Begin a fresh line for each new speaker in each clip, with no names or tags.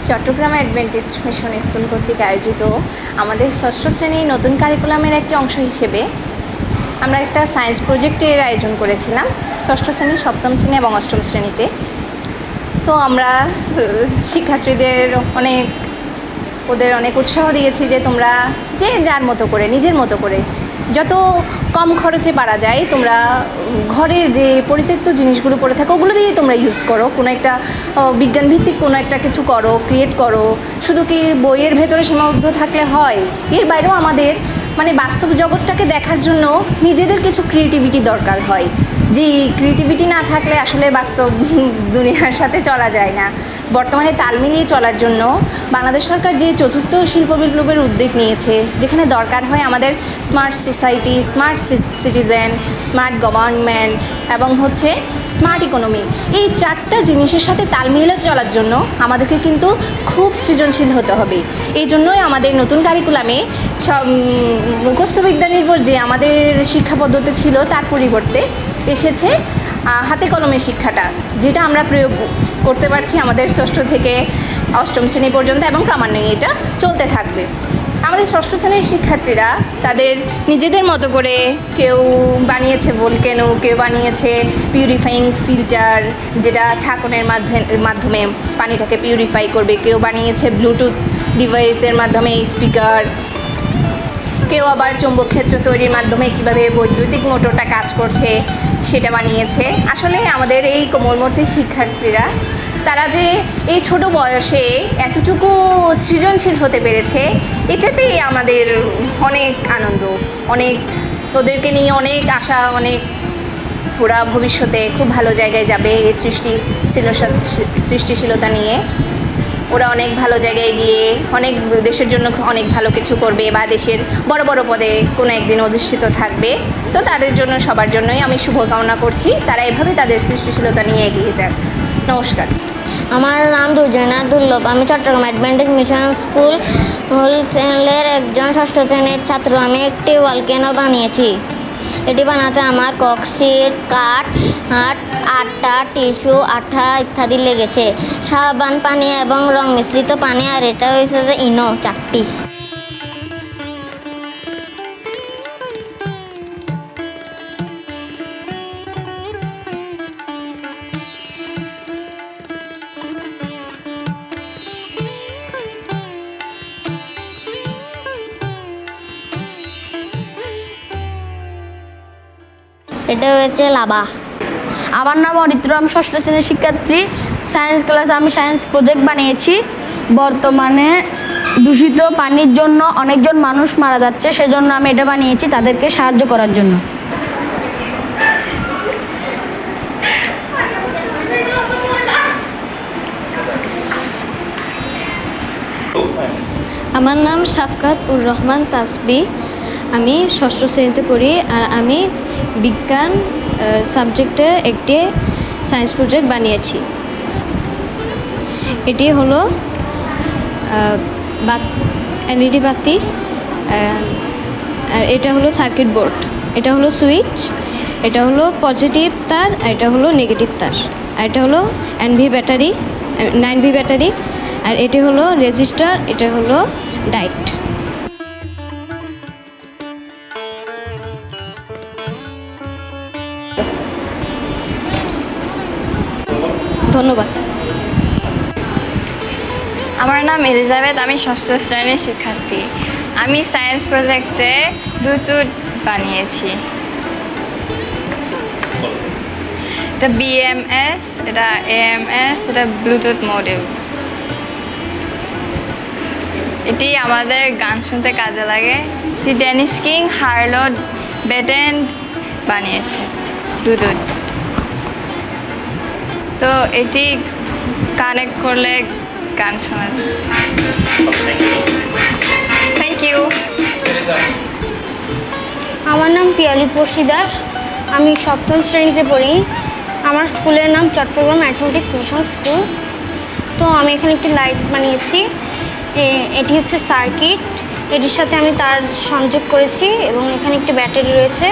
Chittagong Adventist mission school কর্তৃক আয়োজিত আমাদের ষষ্ঠ শ্রেণীর নতুন কারিকুলামের একটি অংশ হিসেবে আমরা একটা সায়েন্স প্রজেক্টের আয়োজন করেছিলাম ষষ্ঠ শ্রেণী, সপ্তম শ্রেণী এবং অষ্টম শ্রেণীতে। তো আমরা শিক্ষার্থীদের ওদের অনেক উৎসাহ দিয়েছি যে তোমরা যে যার মতো করে, নিজের মতো করে যত কম খরচে পারা যায় তোমরা ঘরের যে পরিত্যক্ত জিনিসগুলো পড়ে থাকো ওগুলো দিয়ে তোমরা ইউজ করো, কোনো একটা বিজ্ঞানভিত্তিক কোনো একটা কিছু করো, ক্রিয়েট করো। শুধু কি বইয়ের ভেতরে সীমাবদ্ধ থাকলে হয়? এর বাইরেও আমাদের বাস্তব জগৎটাকে দেখার জন্য নিজেদের কিছু ক্রিয়েটিভিটি দরকার হয়। যে ক্রিয়েটিভিটি না থাকলে আসলে বাস্তব দুনিয়ার সাথে চলা যায় না। বর্তমানে তাল মিলিয়ে চলার জন্য বাংলাদেশ সরকার যে চতুর্থ শিল্প বিপ্লবের উদ্যোগ নিয়েছে, যেখানে দরকার হয় আমাদের smart society, smart citizen, smart government এবং স্মার্ট ইকোনমি, এই চারটা জিনিসের সাথে তাল মিলিয়ে চলার জন্য আমাদেরকে কিন্তু খুব সৃজনশীল হতে হবে। এই জন্যই আমাদের নতুন কারিকুলামে সব মুখস্থ বিদ্যা নির্ভর যে আমাদের শিক্ষা পদ্ধতি ছিল তার পরিবর্তে এসেছে হাতে কলমে শিক্ষাটা, যেটা আমরা প্রয়োগ করতে পারছি আমাদের ষষ্ঠ থেকে অষ্টম শ্রেণী পর্যন্ত এবং ক্রমান্বয়ে এটা চলতে থাকবে। আমাদের ষষ্ঠ শ্রেণীর শিক্ষার্থীরা তাদের নিজেদের মতো করে কেউ বানিয়েছে ভলকেনো, কেউ বানিয়েছে পিউরিফাইং ফিল্টার, যেটা ছাঁকনের মাধ্যমে পানিটাকে পিউরিফাই করবে, কেউ বানিয়েছে ব্লুটুথ ডিভাইসের মাধ্যমে স্পিকার, কেউ আবার চৌম্বক ক্ষেত্র তৈরির মাধ্যমে কীভাবে বৈদ্যুতিক মোটরটা কাজ করছে সেটা বানিয়েছে। আসলে আমাদের এই কোমলমতি শিক্ষার্থীরা তারা যে এই ছোট বয়সে এতটুকু সৃজনশীল হতে পেরেছে, এটাতেই আমাদের অনেক আনন্দ, ওদেরকে নিয়ে অনেক আশা, ওরা ভবিষ্যতে খুব ভালো জায়গায় যাবে। এই সৃষ্টিশীলতা নিয়ে ওরা অনেক ভালো জায়গায় গিয়ে অনেক দেশের জন্য অনেক ভালো কিছু করবে বা দেশের বড় বড় পদে কোনো একদিন অধিষ্ঠিত থাকবে। তো তাদের জন্য, সবার জন্যই আমি শুভকামনা করছি তারা এভাবে তাদের সৃষ্টিশীলতা নিয়ে এগিয়ে যাক। নমস্কার।
আমার নাম দুর্জনা দুর্লভ। আমি চট্টগ্রাম অ্যাডভেন্টিস্ট মিশন স্কুল হোলসেলের একজন ষষ্ঠ শ্রেণীর ছাত্র। আমি একটি ভলকেনো বানিয়েছি। এটি বানাতে আমার ককশিট, কাঠ, আটা, টিস্যু, আঠা ইত্যাদি লেগেছে, সাবান পানি এবং রং মিশ্রিত পানি, আর এটা হয়েছে যে ইনো 4টি। এটা হয়েছে লাভা।
আমার নাম অরিত্র, আমি ষষ্ঠ শ্রেণীর শিক্ষার্থী। সায়েন্স ক্লাসে আমি সায়েন্স প্রজেক্ট বানিয়েছি। বর্তমানে দূষিত পানির জন্য অনেকজন মানুষ মারা যাচ্ছে, সেজন্য আমি এটা বানিয়েছি তাদেরকে সাহায্য করার জন্য।
আমার নাম শাফকাত উর রহমান তাসবি। আমি ষষ্ঠ শ্রেণীতে পড়ি, আর আমি বিজ্ঞান সাবজেক্টে একটি সায়েন্স প্রজেক্ট বানিয়েছি। এটি হলো এলইডি বাতি, আর এটা হলো সার্কিট বোর্ড, এটা হলো সুইচ, এটা হলো পজিটিভ তার, এটা হলো নেগেটিভ তার, আর এটা হলো এনভি ব্যাটারি, 9V ব্যাটারি, আর এটি হলো রেজিস্টার, এটা হলো ডায়েট। ধন্যবাদ।
আমার নাম এলিজাবেথ, আমি ষষ্ঠ শ্রেণীর শিক্ষার্থী। আমি সায়েন্স প্রজেক্টে ব্লুটুথ বানিয়েছি। এটা BMS, এটা AMS, এটা ব্লুটুথ মডিউল। এটি আমাদের গান শুনতে কাজে লাগে। এটি ডেনিস কিং হার্লো বেটেন বানিয়েছে ব্লুটুথ। তো এটি কানেক্ট করলে গান শোনা যায়। Thank you.
আমার নাম পিয়ালি পড়শি দাস, আমি সপ্তম শ্রেণীতে পড়ি। আমার স্কুলের নাম চট্টগ্রাম অ্যাডভেন্টিস্ট মিশন স্কুল। তো আমি এখানে একটি লাইট বানিয়েছি। এটি হচ্ছে সার্কিট, এটির সাথে আমি তার সংযোগ করেছি এবং এখানে একটি ব্যাটারি রয়েছে।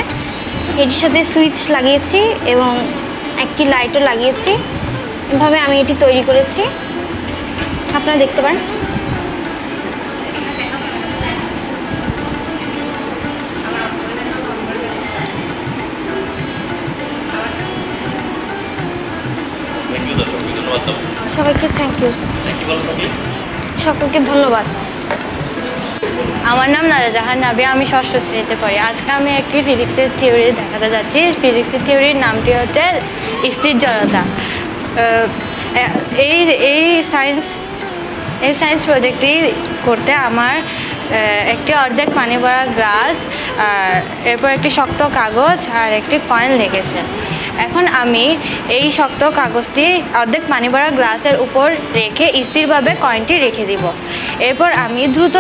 এটির সাথে সুইচ লাগিয়েছি এবং একটি লাইটও লাগিয়েছি। এভাবে আমি এটি তৈরি করেছি। আপনারা দেখতে পারেন। সবাইকে থ্যাংক ইউ, সকলকে ধন্যবাদ।
আমার নাম নাজাহান নাবি, আমি ষষ্ঠ শ্রেণীতে পড়ি। আজকে আমি একটি ফিজিক্সের থিওরি দেখাতে যাচ্ছি। ফিজিক্সের থিওরির নামটি হচ্ছে স্থির জড়তা। এই সায়েন্স প্রজেক্টটি করতে আমার একটি অর্ধেক পানি ভরা গ্লাস, এরপর একটি শক্ত কাগজ আর একটি কয়েন লেগেছে। এখন আমি এই শক্ত কাগজটি অর্ধেক পানি ভরা গ্লাসের উপর রেখে স্থিরভাবে কয়েনটি রেখে দিব। এরপর আমি দ্রুত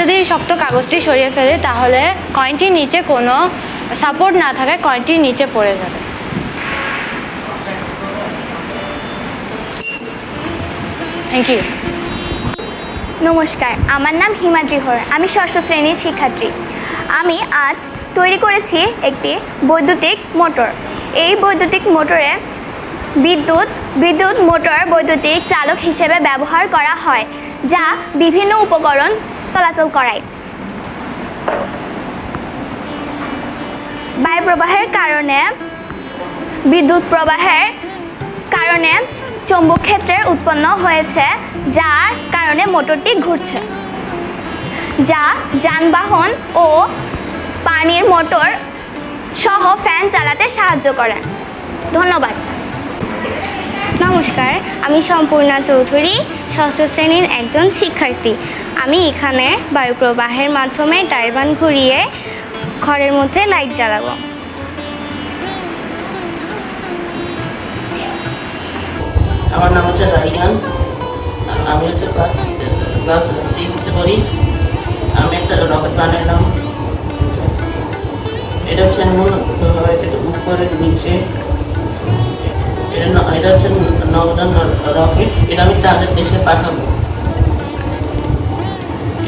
যদি শক্ত কাগজটি সরিয়ে ফেলি, তাহলে কয়েনটির নিচে কোনো সাপোর্ট না থাকায় কয়েনটির নিচে পড়ে যাবে। Thank you.
নমস্কার, আমার নাম হিমাদ্রি হর, আমি ষষ্ঠ শ্রেণীর শিক্ষার্থী। আমি আজ তৈরি করেছি একটি বৈদ্যুতিক মোটর। এই বৈদ্যুতিক মোটরে বিদ্যুৎ মোটর বৈদ্যুতিক চালক হিসেবে ব্যবহার করা হয়, যা বিভিন্ন উপকরণ চলাচল করায়। বায়ু প্রবাহের কারণে বিদ্যুৎ প্রবাহের কারণে চৌম্বক ক্ষেত্রের উৎপন্ন হয়েছে, যার কারণে মোটরটি ঘুরছে, যা যানবাহন ও পানির মোটর সহ ফ্যান চালাতে সাহায্য করে। ধন্যবাদ।
নমস্কার, আমি সম্পূর্ণা চৌধুরী, ষষ্ঠ শ্রেণীর একজন শিক্ষার্থী। আমি এখানে বায়ু প্রবাহের মাধ্যমে টারবাইন ঘুরিয়ে ঘরের মধ্যে লাইট জ্বালাবো।
আমার নাম হচ্ছে রাইহান, আমি হচ্ছে ক্লাস 6 পড়ি। আমি একটা রকেট বানালাম। এটা হচ্ছে এটা উপরের নিচে, এটা হচ্ছে নবযান রকেট। এটা আমি চাঁদের দেশে পাঠাবো।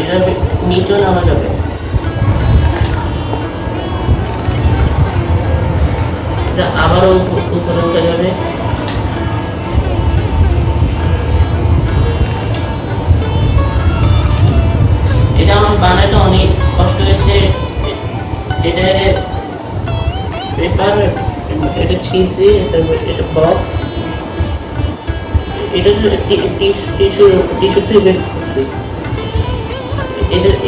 এটা নিচেও নামা যাবে। এটা আবারও উপরে উঠে যাবে। এটা আমার বানাতে অনেক কষ্ট হয়েছে। এটা পেপার, এটা ছিঁড়ছি, এটা বক্স, এটা টিস্যু থেকে বের করছি।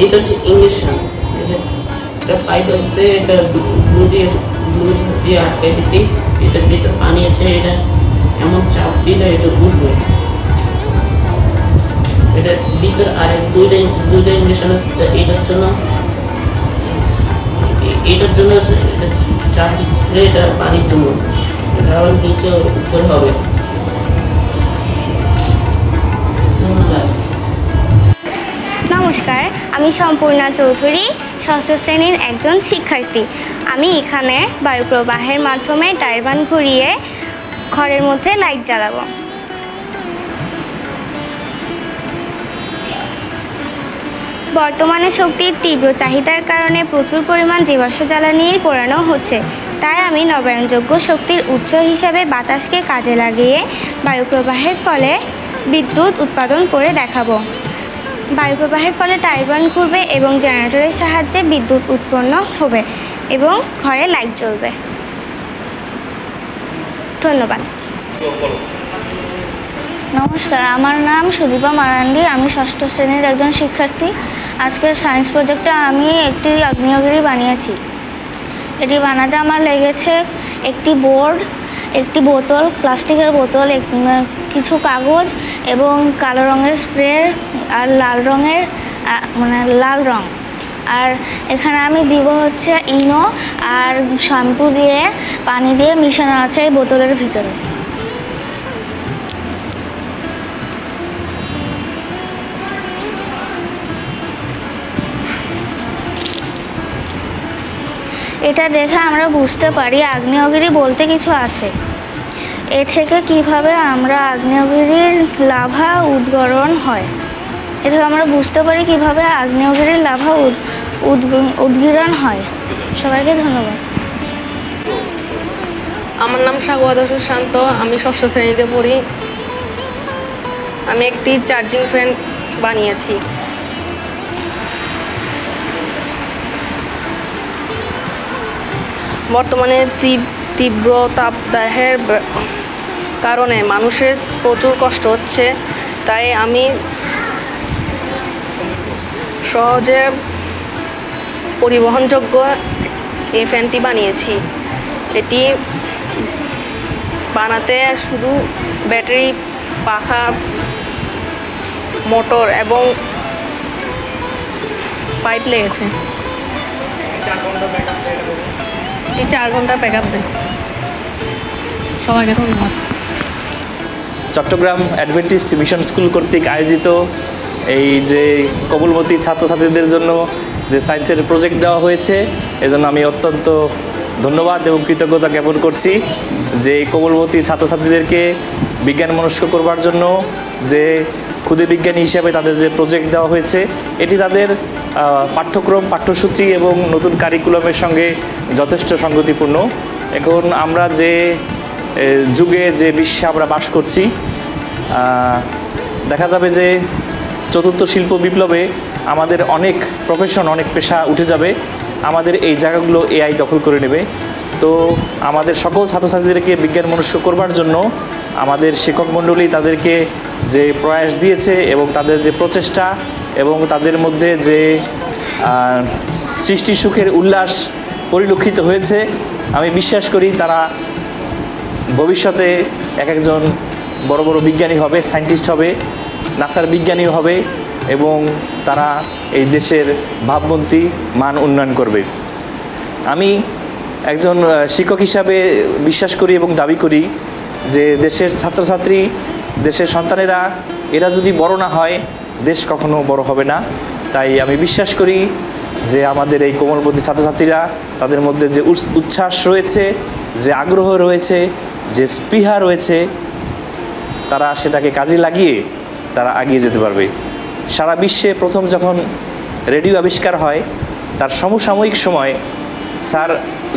এটা হচ্ছে ইঞ্জেকশন। এটা পাইপ হচ্ছে, এটা গ্লু দিয়ে আটকে দিছি। এটার ভিতরে পানি আছে, এটা এমন চাপ দিলে এটা ঘুরবে। এটা ভিতরে আর দুইটা ইঞ্জেকশন আছে। এটার জন্য চারদিকে এটা পানির জন্য, এটা আবার নিচে উপরে হবে। ধন্যবাদ।
নমস্কার, আমি সম্পূর্ণা চৌধুরী, ষষ্ঠ শ্রেণীর একজন শিক্ষার্থী। আমি এখানে বায়ু প্রবাহের মাধ্যমে টারবাইন ঘুরিয়ে ঘরের মধ্যে লাইট জ্বালাবো। বর্তমানে শক্তির তীব্র চাহিদার কারণে প্রচুর পরিমাণ জীবাশ্ম জ্বালানি পোড়ানো হচ্ছে, তাই আমি নবায়নযোগ্য শক্তির উৎস হিসাবে বাতাসকে কাজে লাগিয়ে বায়ু প্রবাহের ফলে বিদ্যুৎ উৎপাদন করে দেখাবো। বায়ু প্রবাহের ফলে টারবাইন ঘুরবে এবং জেনারেটরের সাহায্যে বিদ্যুৎ উৎপন্ন হবে এবং ঘরে লাইট জ্বলবে। ধন্যবাদ।
নমস্কার, আমার নাম সুদীপা মারান্ডি, আমি ষষ্ঠ শ্রেণীর একজন শিক্ষার্থী। আজকের সায়েন্স প্রজেক্টে আমি একটি আগ্নেয়গিরি বানিয়েছি। এটি বানাতে আমার লেগেছে একটি বোর্ড, একটি বোতল, প্লাস্টিকের বোতল, কিছু কাগজ এবং কালো রঙের স্প্রে আর লাল রং। আর এখানে আমি দিব হচ্ছে ইনো আর শ্যাম্পু দিয়ে পানি দিয়ে মিশানো আছে এই বোতলের ভিতরে। এটা দেখে আমরা বুঝতে পারি আগ্নেয়গিরি বলতে কিছু আছে। এ থেকে কিভাবে আমরা আগ্নেয়গিরির লাভা উদ্গীরণ হয়, এ থেকে আমরা বুঝতে পারি কিভাবে আগ্নেয়গিরির লাভা উদ্গীরণ হয়। সবাইকে ধন্যবাদ।
আমার নাম সাগুয়াদ শান্ত, আমি ষষ্ঠ শ্রেণীতে পড়ি। আমি একটি চার্জিং ফ্যান বানিয়েছি। বর্তমানে তীব্র তাপদাহের কারণে মানুষের প্রচুর কষ্ট হচ্ছে, তাই আমি সহজে পরিবহনযোগ্য এই ফ্যানটি বানিয়েছি। এটি বানাতে শুধু ব্যাটারি, পাখা, মোটর এবং পাইপ লেগেছে। এটি 4 ঘন্টা ব্যাকআপ দেয়। সবাইকে ধন্যবাদ।
চট্টগ্রাম অ্যাডভেন্টিস্ট মিশন স্কুল কর্তৃক আয়োজিত এই যে কোমলমতি ছাত্রছাত্রীদের জন্য যে সায়েন্সের প্রজেক্ট দেওয়া হয়েছে, এজন্য আমি অত্যন্ত ধন্যবাদ এবং কৃতজ্ঞতা জ্ঞাপন করছি যে কোমলমতি ছাত্রছাত্রীদেরকে বিজ্ঞান মনস্ক করবার জন্য যে ক্ষুদে বিজ্ঞানী হিসাবে তাদের যে প্রজেক্ট দেওয়া হয়েছে, এটি তাদের পাঠ্যক্রম, পাঠ্যসূচি এবং নতুন কারিকুলামের সঙ্গে যথেষ্ট সঙ্গতিপূর্ণ। এখন আমরা যে যুগে, যে বিশ্বে আমরা বাস করছি, দেখা যাবে যে চতুর্থ শিল্প বিপ্লবে আমাদের অনেক প্রফেশন, অনেক পেশা উঠে যাবে। আমাদের এই জায়গাগুলো এআই দখল করে নেবে। তো আমাদের সকল ছাত্রছাত্রীদেরকে বিজ্ঞান মনস্ক করবার জন্য আমাদের শিক্ষক মণ্ডলী তাদেরকে যে প্রয়াস দিয়েছে এবং তাদের যে প্রচেষ্টা এবং তাদের মধ্যে যে সৃষ্টি সুখের উল্লাস পরিলক্ষিত হয়েছে, আমি বিশ্বাস করি তারা ভবিষ্যতে একজন বড় বড় বিজ্ঞানী হবে, সায়েন্টিস্ট হবে, নাসার বিজ্ঞানী হবে এবং তারা এই দেশের ভাবমূর্তি, মান উন্নয়ন করবে। আমি একজন শিক্ষক হিসাবে বিশ্বাস করি এবং দাবি করি যে দেশের ছাত্রছাত্রী, দেশের সন্তানেরা এরা যদি বড় না হয়, দেশ কখনো বড় হবে না। তাই আমি বিশ্বাস করি যে আমাদের এই কোমলমতি ছাত্রছাত্রীরা, তাদের মধ্যে যে উচ্ছ্বাস রয়েছে, যে আগ্রহ রয়েছে, যে স্পৃহা রয়েছে, তারা সেটাকে কাজে লাগিয়ে তারা এগিয়ে যেতে পারবে। সারা বিশ্বে প্রথম যখন রেডিও আবিষ্কার হয়, তার সমসাময়িক সময় স্যার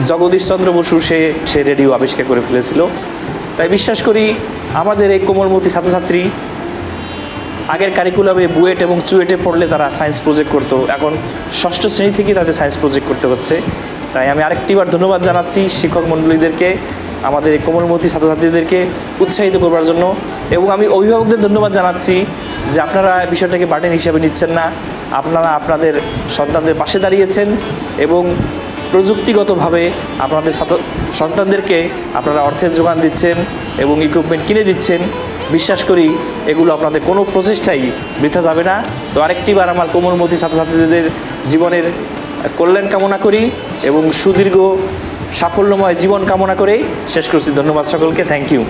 জগদীশ চন্দ্র বসু সে রেডিও আবিষ্কার করে ফেলেছিল। তাই বিশ্বাস করি আমাদের এই কোমলমতি ছাত্রছাত্রী আগের কারিকুলামে বুয়েট এবং চুয়েটে পড়লে তারা সায়েন্স প্রজেক্ট করতো, এখন ষষ্ঠ শ্রেণী থেকেই তাদের সায়েন্স প্রজেক্ট করতে হচ্ছে। তাই আমি আরেকটিবার ধন্যবাদ জানাচ্ছি শিক্ষক মণ্ডলীদেরকে, আমাদের এই কোমলমতি ছাত্রছাত্রীদেরকে উৎসাহিত করবার জন্য। এবং আমি অভিভাবকদের ধন্যবাদ জানাচ্ছি যে আপনারা বিষয়টাকে বার্ডেন হিসাবে নিচ্ছেন না, আপনারা আপনাদের সন্তানদের পাশে দাঁড়িয়েছেন এবং প্রযুক্তিগতভাবে আপনাদের সন্তানদেরকে আপনারা অর্থের যোগান দিচ্ছেন এবং ইকুইপমেন্ট কিনে দিচ্ছেন। বিশ্বাস করি এগুলো আপনাদের কোনো প্রচেষ্টাই বৃথা যাবে না। তো আরেকটিবার আমার কোমলমতি ছাত্রছাত্রীদের জীবনের কল্যাণ কামনা করি এবং সুদীর্ঘ সাফল্যময় জীবন কামনা করে শেষ করছি। ধন্যবাদ সকলকে। Thank you.